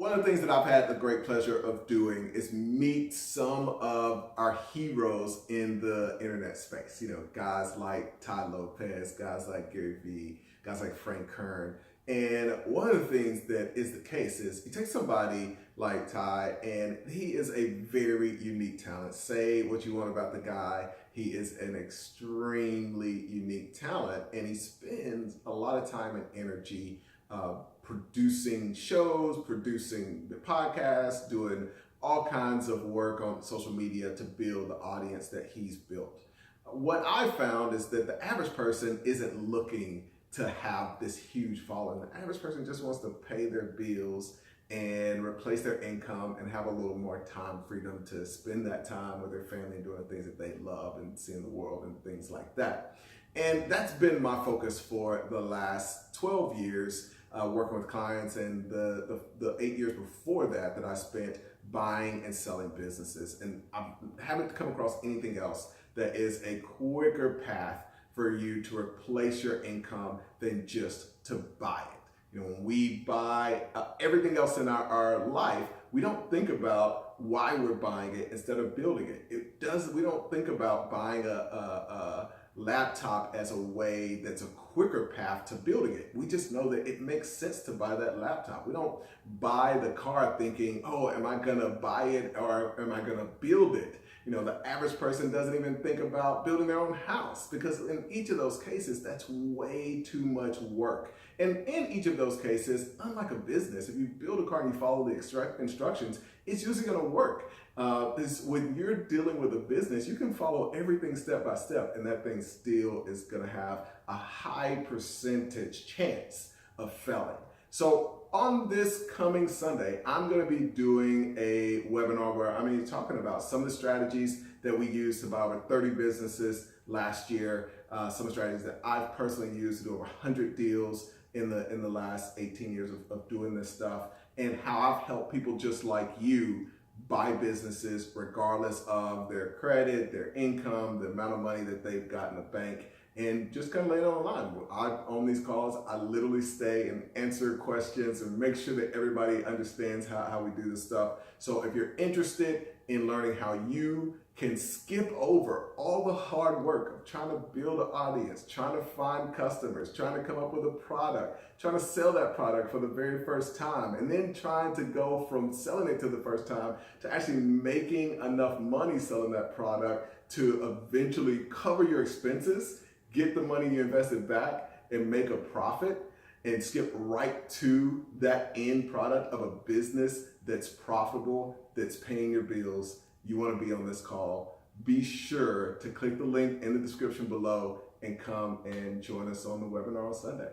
One of the things that I've had the great pleasure of doing is meet some of our heroes in the internet space. You know, guys like Tai Lopez, guys like Gary Vee, guys like Frank Kern. And one of the things that is the case is you take somebody like Ty, and he is a very unique talent. Say what you want about the guy, he is an extremely unique talent, and he spends a lot of time and energy producing shows, producing the podcast, doing all kinds of work on social media to build the audience that he's built. What I found is that the average person isn't looking to have this huge following. The average person just wants to pay their bills and replace their income and have a little more time freedom to spend that time with their family and doing things that they love and seeing the world and things like that. And that's been my focus for the last 12 years, working with clients, and the 8 years before that I spent buying and selling businesses. And I haven't come across anything else that is a quicker path for you to replace your income than just to buy it. You know, when we buy everything else in our life, we don't think about why we're buying it instead of building it. We don't think about buying a laptop as a way that's a quicker path to building it. We just know that it makes sense to buy that laptop. We don't buy the car thinking, oh, am I gonna buy it or am I gonna build it? You know, the average person doesn't even think about building their own house, because in each of those cases, that's way too much work. And in each of those cases, unlike a business, if you build a car and you follow the instructions, it's usually gonna work. When you're dealing with a business, you can follow everything step by step, and that thing still is gonna have a high percentage chance of failing. So on this coming Sunday, I'm going to be doing a webinar where I'm going to be talking about some of the strategies that we used to buy over 30 businesses last year, some of the strategies that I've personally used to do over 100 deals in the last 18 years of doing this stuff, and how I've helped people just like you buy businesses regardless of their credit, their income, the amount of money that they've got in the bank, and just kind of lay it on the line. On these calls, I literally stay and answer questions and make sure that everybody understands how we do this stuff. So if you're interested in learning how you can skip over all the hard work of trying to build an audience, trying to find customers, trying to come up with a product, trying to sell that product for the very first time, and then trying to go from selling it to the first time to actually making enough money selling that product to eventually cover your expenses, get the money you invested back, and make a profit, and skip right to that end product of a business that's profitable, that's paying your bills, you want to be on this call. Be sure to click the link in the description below and come and join us on the webinar on Sunday.